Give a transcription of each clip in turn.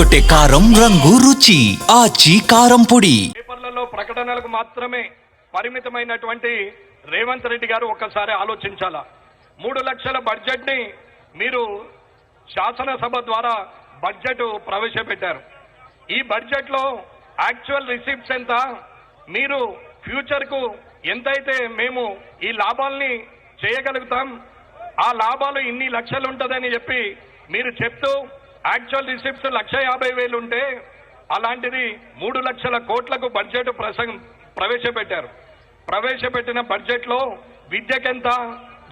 అదరగొట్టే కారం రంగు రుచి ఆచి కారం పొడి. పేపర్లలో ప్రకటనలకు మాత్రమే పరిమితమైనటువంటి రేవంత్ రెడ్డి గారు ఒక్కసారి ఆలోచించాలా. 3 లక్షల బడ్జెట్ ని మీరు శాసనసభ ద్వారా బడ్జెట్ ప్రవేశపెట్టారు. ఈ బడ్జెట్ లో యాక్చువల్ రిసిప్ట్స్ ఎంత, మీరు ఫ్యూచర్ కు ఎంతైతే మేము ఈ లాభాలని చేయగలుగుతాం, ఆ లాభాలు ఇన్ని లక్షలు ఉంటుందని చెప్పి మీరు చెప్తూ యాక్చువల్ రిసిప్ట్స్ 1,50,000 ఉంటే అలాంటిది 3 లక్షల కోట్లకు బడ్జెట్ ప్రవేశపెట్టారు. ప్రవేశపెట్టిన బడ్జెట్ లో విద్యకెంత,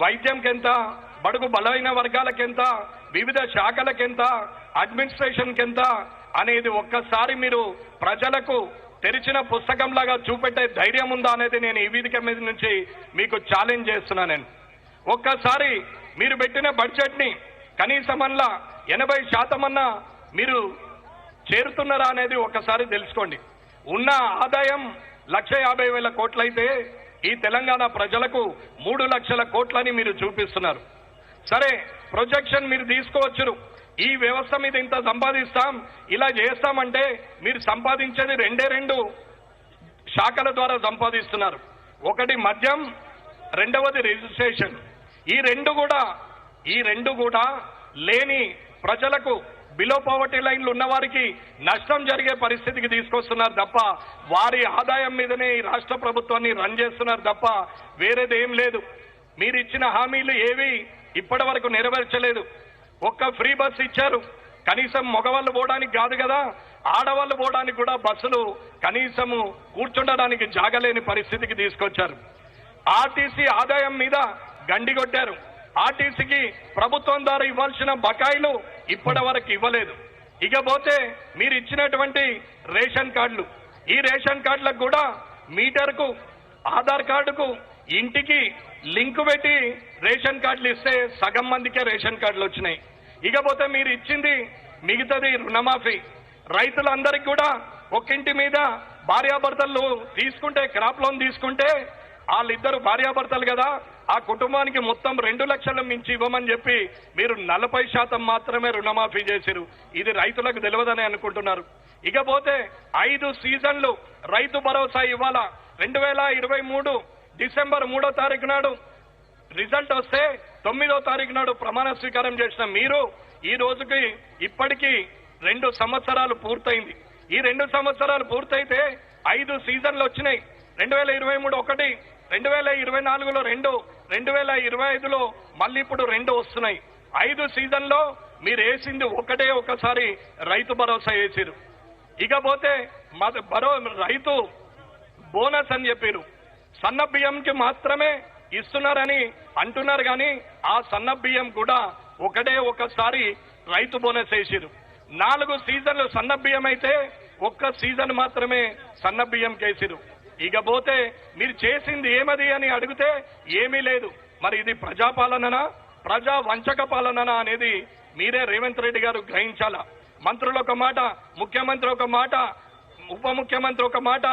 వైద్యంకెంత, బడుగు బలైన వర్గాలకెంత, వివిధ శాఖలకెంత, అడ్మినిస్ట్రేషన్ కెంత అనేది ఒక్కసారి మీరు ప్రజలకు తెరిచిన పుస్తకంలాగా చూపెట్టే ధైర్యం ఉందా అనేది నేను ఈ వేదిక మీద నుంచి మీకు ఛాలెంజ్ చేస్తున్నాను. ఒక్కసారి మీరు పెట్టిన బడ్జెట్ ని కనీసమల్లా 80% అన్నా మీరు చేరుతున్నారా అనేది ఒక్కసారి తెలుసుకోండి. ఉన్న ఆదాయం 1,50,000 కోట్లయితే ఈ తెలంగాణ ప్రజలకు 3 లక్షల కోట్లని మీరు చూపిస్తున్నారు. సరే, ప్రొజెక్షన్ మీరు తీసుకోవచ్చు, ఈ వ్యవస్థ మీద ఇంత సంపాదిస్తాం, ఇలా చేస్తామంటే మీరు సంపాదించేది 2 శాఖల ద్వారా సంపాదిస్తున్నారు. ఒకటి మద్యం, రెండవది రిజిస్ట్రేషన్. ఈ రెండు కూడా లేని ప్రజలకు, బిలో పవర్టీ లైన్లు ఉన్న వారికి నష్టం జరిగే పరిస్థితికి తీసుకొస్తున్నారు తప్ప వారి ఆదాయం మీదనే ఈ రాష్ట్ర ప్రభుత్వాన్ని రన్ చేస్తున్నారు తప్ప వేరేది ఏం లేదు. మీరు ఇచ్చిన హామీలు ఏవి ఇప్పటి వరకు నెరవేర్చలేదు. ఒక్క ఫ్రీ బస్ ఇచ్చారు, కనీసం మగవాళ్ళు పోవడానికి కాదు కదా, ఆడవాళ్ళు పోవడానికి కూడా బస్సులు కనీసము కూర్చుండడానికి జాగలేని పరిస్థితికి తీసుకొచ్చారు. ఆర్టీసీ ఆదాయం మీద గండి కొట్టారు. ఆర్టీసీకి ప్రభుత్వం ద్వారా ఇవ్వాల్సిన బకాయిలు ఇప్పటి వరకు ఇవ్వలేదు. ఇకపోతే మీరు ఇచ్చినటువంటి రేషన్ కార్డులు, ఈ రేషన్ కార్డులకు కూడా మీటర్కు, ఆధార్ కార్డుకు, ఇంటికి లింకు పెట్టి రేషన్ కార్డులు ఇస్తే సగం మందికే రేషన్ కార్డులు వచ్చినాయి. ఇకపోతే మీరు ఇచ్చింది మిగతాది రుణమాఫీ. రైతులందరికీ కూడా ఒక్కింటి మీద భార్యాభర్తలు తీసుకుంటే, క్రాప్ లోన్ తీసుకుంటే వాళ్ళిద్దరు భార్యాభర్తలు కదా, ఆ కుటుంబానికి మొత్తం 2 లక్షల మించి ఇవ్వమని చెప్పి మీరు 40% మాత్రమే రుణమాఫీ చేశారు. ఇది రైతులకు తెలియదని అనుకుంటున్నారు. ఇకపోతే 5 సీజన్లు రైతు భరోసా ఇవ్వాలా. 2023 డిసెంబర్ 3వ తారీఖు నాడు రిజల్ట్ వస్తే 9వ తారీఖు నాడు ప్రమాణ స్వీకారం చేసిన మీరు ఈ రోజుకి ఇప్పటికీ 2 సంవత్సరాలు పూర్తయింది. ఈ 2 సంవత్సరాలు పూర్తయితే 5 సీజన్లు వచ్చినాయి. 2023 ఒకటి, 2024లో 2, 2025లో మళ్ళీ ఇప్పుడు 2 వస్తున్నాయి. 5 సీజన్లో మీరు వేసింది ఒకసారి రైతు భరోసా వేసిరు. ఇకపోతే రైతు బోనస్ అని చెప్పారు. సన్న బియ్యంకి మాత్రమే ఇస్తున్నారని అంటున్నారు, కానీ ఆ సన్న బియ్యం కూడా ఒకసారి రైతు బోనస్ వేసిరు. 4 సీజన్లు సన్న బియ్యం అయితే 1 సీజన్ మాత్రమే సన్న బియ్యం కేసిరు. ఇకపోతే మీరు చేసింది ఏమది అని అడిగితే ఏమీ లేదు. మరి ఇది ప్రజాపాలననా, ప్రజా వంచక పాలననా అనేది మీరే రేవంత్ రెడ్డి గారు గ్రహించాలా. మంత్రులు ఒక మాట, ముఖ్యమంత్రి ఒక మాట, ఉప ముఖ్యమంత్రి ఒక మాట,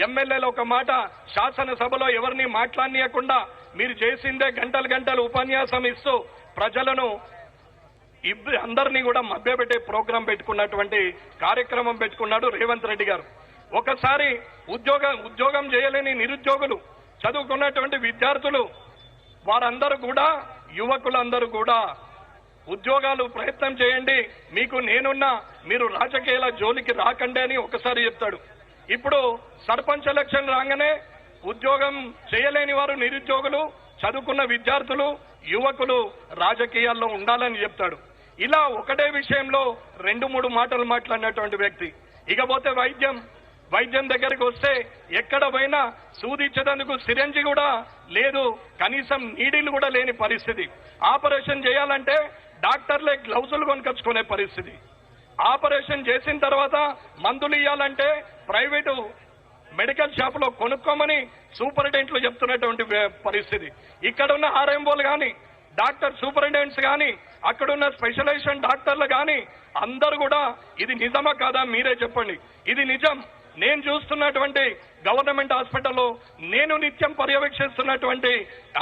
ఎమ్మెల్యేలు ఒక మాట, శాసనసభలో ఎవరిని మాట్లాడనీయకుండా మీరు చేసిందే గంటలు ఉపన్యాసం ఇస్తూ ప్రజలను అందరినీ కూడా మభ్యపెట్టే ప్రోగ్రాం పెట్టుకున్నటువంటి కార్యక్రమం పెట్టుకున్నాడు రేవంత్ రెడ్డి గారు. ఒకసారి ఉద్యోగం చేయలేని నిరుద్యోగులు, చదువుకున్నటువంటి విద్యార్థులు, వారందరూ కూడా, యువకులందరూ కూడా ఉద్యోగాలు ప్రయత్నం చేయండి, మీకు నేనున్నా, మీరు రాజకీయాల జోలికి రాకండి అని ఒకసారి చెప్తాడు. ఇప్పుడు సర్పంచ్ ఎలక్షన్ రాగానే ఉద్యోగం చేయలేని వారు, నిరుద్యోగులు, చదువుకున్న విద్యార్థులు, యువకులు రాజకీయాల్లో ఉండాలని చెప్తాడు. ఇలా ఒకటే విషయంలో 2-3 మాటలు మాట్లాడినటువంటి వ్యక్తి. ఇకపోతే వైద్యం దగ్గరికి వస్తే ఎక్కడ పోయినా సూదిచ్చేందుకు సిరంజి కూడా లేదు, కనీసం నీడిలు కూడా లేని పరిస్థితి. ఆపరేషన్ చేయాలంటే డాక్టర్లే గ్లౌజులు కొనుకొచ్చుకునే పరిస్థితి. ఆపరేషన్ చేసిన తర్వాత మందులు ఇవ్వాలంటే ప్రైవేటు మెడికల్ షాప్ లో కొనుక్కోమని సూపరింటెండెంట్లు చెప్తున్నటువంటి పరిస్థితి. ఇక్కడున్న ఆర్ఎంఓలు కానీ, డాక్టర్ సూపరింటెండెంట్స్ కానీ, అక్కడున్న స్పెషలైజేషన్ డాక్టర్లు కానీ అందరూ కూడా ఇది నిజమా కాదా మీరే చెప్పండి. ఇది నిజం. నేను చూస్తున్నటువంటి గవర్నమెంట్ హాస్పిటల్లో, నేను నిత్యం పర్యవేక్షిస్తున్నటువంటి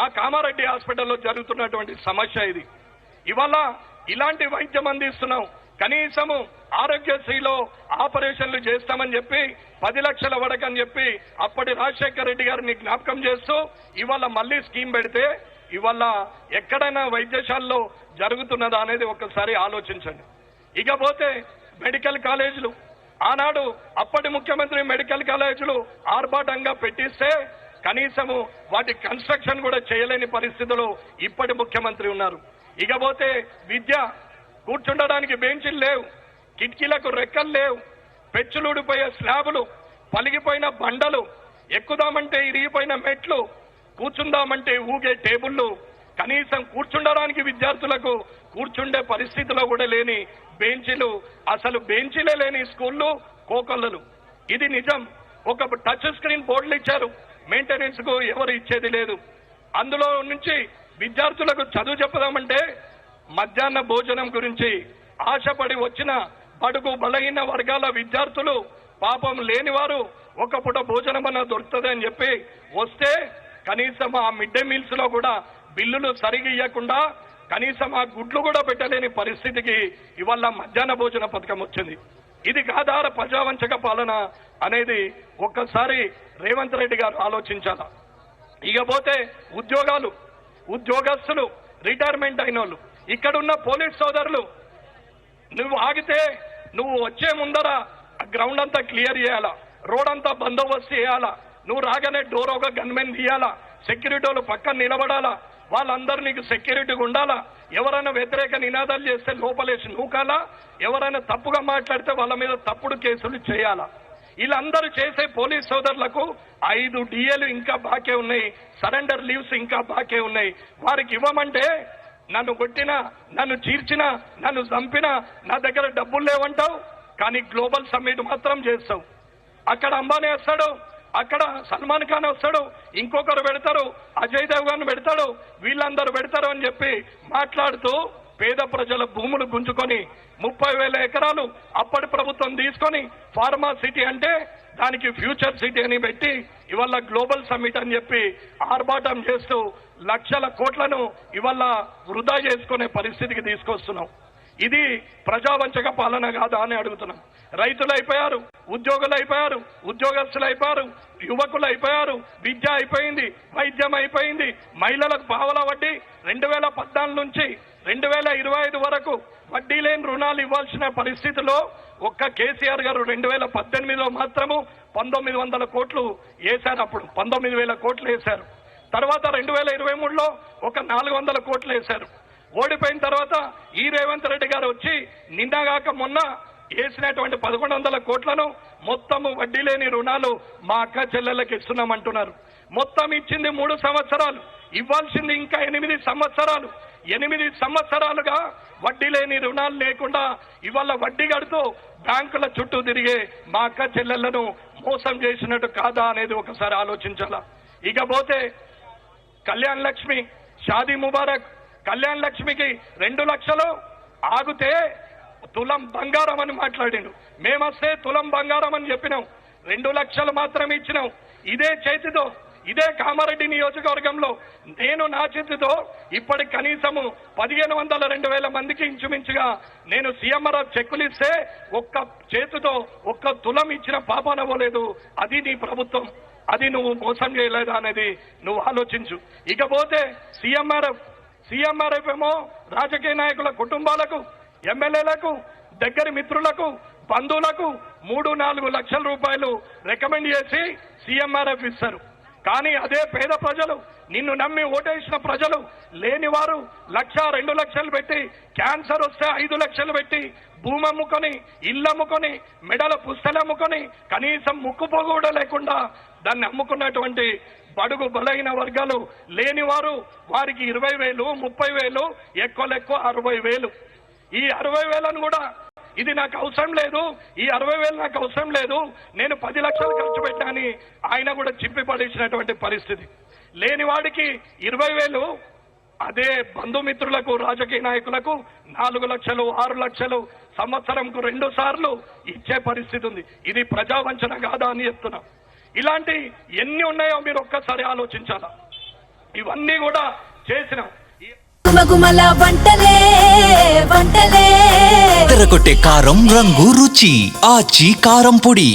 ఆ కామారెడ్డి హాస్పిటల్లో జరుగుతున్నటువంటి సమస్య ఇది. ఇవాళ ఇలాంటి వైద్యం అందిస్తున్నాం, కనీసము ఆరోగ్యశ్రీలో ఆపరేషన్లు చేస్తామని చెప్పి 10 లక్షల వడకని చెప్పి అప్పటి రాజశేఖర రెడ్డి గారిని జ్ఞాపకం చేస్తూ ఇవాళ మళ్ళీ స్కీమ్ పెడితే ఇవాళ ఎక్కడైనా వైద్యశాలలో జరుగుతున్నదా అనేది ఒక్కసారి ఆలోచించండి. ఇకపోతే మెడికల్ కాలేజీలు, ఆనాడు అప్పటి ముఖ్యమంత్రి మెడికల్ కాలేజీలు ఆర్భాటంగా పెట్టిస్తే కనీసము వాటి కన్స్ట్రక్షన్ కూడా చేయలేని పరిస్థితిలో ఇప్పటి ముఖ్యమంత్రి ఉన్నారు. ఇకపోతే విద్య, కూర్చుండడానికి బెంచీలు లేవు, కిటికీలకు రెక్కలు లేవు, పెచ్చులుడిపోయే స్లాబులు, పలిగిపోయిన బండలు, ఎక్కుదామంటే ఇరిగిపోయిన మెట్లు, కూర్చుందామంటే ఊగే టేబుళ్లు, కనీసం కూర్చుండడానికి విద్యార్థులకు కూర్చుండే పరిస్థితిలో కూడా లేని బెంచీలు, అసలు బెంచీలే లేని స్కూళ్లు, కోకొల్లలు. ఇది నిజం. ఒక టచ్ స్క్రీన్ బోర్డులు ఇచ్చారు, మెయింటెనెన్స్ కు ఎవరు ఇచ్చేది లేదు. అందులో నుంచి విద్యార్థులకు చదువు చెప్పదామంటే మధ్యాహ్న భోజనం గురించి ఆశపడి వచ్చిన బడుగు బలహీన వర్గాల విద్యార్థులు పాపం లేనివారు ఒక పూట భోజనం అన్న దొరుకుతుంది అని చెప్పి వస్తే కనీసం ఆ మిడ్ డే మీల్స్ లో కూడా బిల్లులు సరిగా ఇవ్వకుండా కనీసం ఆ గుడ్లు కూడా పెట్టలేని పరిస్థితికి ఇవాళ మధ్యాహ్న భోజన పథకం వచ్చింది. ఇది కాదార ప్రజావంచక పాలన అనేది ఒక్కసారి రేవంత్ రెడ్డి గారు ఆలోచించాలా. ఇకపోతే ఉద్యోగాలు, ఉద్యోగస్తులు, రిటైర్మెంట్ అయిన వాళ్ళు, ఇక్కడున్న పోలీస్ సోదరులు, నువ్వు ఆగితే నువ్వు వచ్చే ముందర గ్రౌండ్ అంతా క్లియర్ చేయాలా, రోడ్ అంతా బందోబస్తు చేయాలా, నువ్వు రాగానే డోర్ ఒక గన్మెన్ తీయాలా, సెక్యూరిటీ వాళ్ళు పక్కన నిలబడాలా, వాళ్ళందరూ నీకు సెక్యూరిటీగా ఉండాలా, ఎవరైనా వ్యతిరేక నినాదాలు చేస్తే లోపలేసి నూకాలా, ఎవరైనా తప్పుగా మాట్లాడితే వాళ్ళ మీద తప్పుడు కేసులు చేయాలా. వీళ్ళందరూ చేసే పోలీస్ సోదరులకు 5 డిఏలు ఇంకా బాకే ఉన్నాయి, సరెండర్ లీవ్స్ ఇంకా బాకే ఉన్నాయి. వారికి ఇవ్వమంటే నన్ను కొట్టినా, నన్ను చీర్చినా, నన్ను చంపినా నా దగ్గర డబ్బులు లేవంటావు, కానీ గ్లోబల్ సమ్మిట్ మాత్రం చేస్తావు. అక్కడ అంబానీ వస్తాడు, అక్కడ సల్మాన్ ఖాన్ వస్తాడు, ఇంకొకరు పెడతారు, అజయ్ దేవ్గన్ పెడతాడు, వీళ్ళందరూ పెడతారు అని చెప్పి మాట్లాడుతూ పేద ప్రజల భూములు గుంజుకొని 30,000 ఎకరాలు అప్పటి ప్రభుత్వం తీసుకొని ఫార్మా సిటీ అంటే దానికి ఫ్యూచర్ సిటీ అని పెట్టి ఇవాళ గ్లోబల్ సమ్మిట్ అని చెప్పి ఆర్భాటం చేస్తూ లక్షల కోట్లను ఇవాళ వృధా చేసుకునే పరిస్థితికి తీసుకొస్తున్నాం. ఇది ప్రజావంచక పాలన కాదా అని అడుగుతున్నాం. రైతులు అయిపోయారు, ఉద్యోగులు అయిపోయారు, ఉద్యోగస్తులు అయిపోయారు, యువకులు అయిపోయారు, విద్య అయిపోయింది, వైద్యం అయిపోయింది, మహిళలకు పావలా వడ్డీ 2014 నుంచి 2025 వరకు వడ్డీ లేని రుణాలు ఇవ్వాల్సిన పరిస్థితిలో ఒక్క కేసీఆర్ గారు 2018లో మాత్రము 1900 కోట్లు వేశారు. అప్పుడు 19,000 కోట్లు వేశారు. తర్వాత 2023లో ఒక 400 కోట్లు వేశారు. ఓడిపోయిన తర్వాత ఈ రేవంత్ రెడ్డి గారు వచ్చి నిన్నగాక మొన్న వేసినటువంటి 1100 కోట్లను మొత్తము వడ్డీ లేని రుణాలు మా అక్క చెల్లెళ్ళకి ఇస్తున్నామంటున్నారు. మొత్తం ఇచ్చింది 3 సంవత్సరాలు, ఇవ్వాల్సింది ఇంకా 8 సంవత్సరాలు. 8 సంవత్సరాలుగా వడ్డీ లేని రుణాలు లేకుండా ఇవాళ వడ్డీ కడుతూ బ్యాంకుల చుట్టూ తిరిగే మా అక్క చెల్లెళ్లను మోసం చేసినట్టు కాదా అనేది ఒకసారి ఆలోచించాలా. ఇకపోతే కళ్యాణ్ లక్ష్మి, షాదీ ముబారక్, కళ్యాణ్ లక్ష్మికి 2 లక్షలు ఆగితే తులం బంగారం అని మాట్లాడిండు. మేమొస్తే తులం బంగారం అని చెప్పినాం, 2 లక్షలు మాత్రమే ఇచ్చినాం. ఇదే చేతితో, ఇదే కామారెడ్డి నియోజకవర్గంలో నేను నా చేతితో ఇప్పటి కనీసము 1500 2000 మందికి ఇంచుమించుగా నేను సీఎంఆర్ఎఫ్ చెక్కులు ఇస్తే ఒక్క చేతితో ఒక్క తులం ఇచ్చిన పాపనవ్వలేదు. అది నీ ప్రభుత్వం, అది నువ్వు మోసం చేయలేదా అనేది నువ్వు ఆలోచించు. ఇకపోతే సీఎంఆర్ఎఫ్ ఏమో రాజకీయ నాయకుల కుటుంబాలకు, ఎమ్మెల్యేలకు, దగ్గరి మిత్రులకు, బంధువులకు 3-4 లక్షల రూపాయలు రికమెండ్ చేసి సీఎంఆర్ఎఫ్ ఇస్తారు. కానీ అదే పేద ప్రజలు, నిన్ను నమ్మి ఓటేసిన ప్రజలు, లేనివారు 1-2 లక్షలు పెట్టి, క్యాన్సర్ వస్తే 5 లక్షలు పెట్టి, భూమి అమ్ముకొని, ఇల్లు అమ్ముకొని, మెడల పుస్తలు అమ్ముకొని, కనీసం ముక్కుపోగు కూడా లేకుండా దాన్ని అమ్ముకున్నటువంటి బడుగు బలైన వర్గాలు లేనివారు వారికి 20,000, 30,000, ఎక్కువ 60,000. ఈ 60,000ను కూడా ఇది నాకు అవసరం లేదు, ఈ 60,000 నాకు అవసరం లేదు, నేను 10 లక్షలు ఖర్చు పెట్టాని ఆయన కూడా చింపి పడేసినటువంటి పరిస్థితి. లేనివాడికి 20,000, అదే బంధుమిత్రులకు, రాజకీయ నాయకులకు 4 లక్షలు, 6 లక్షలు, సంవత్సరంకు 2 సార్లు ఇచ్చే పరిస్థితి ఉంది. ఇది ప్రజావంచన కాదా అని చెప్తున్నా. ఇలాంటి ఎన్ని ఉన్నాయో మీరు ఒక్కసారి ఆలోచించాలా. ఇవన్నీ కూడా చేసినాం. అదరకొట్టే కారం రంగు రుచి ఆచి కారం పొడి.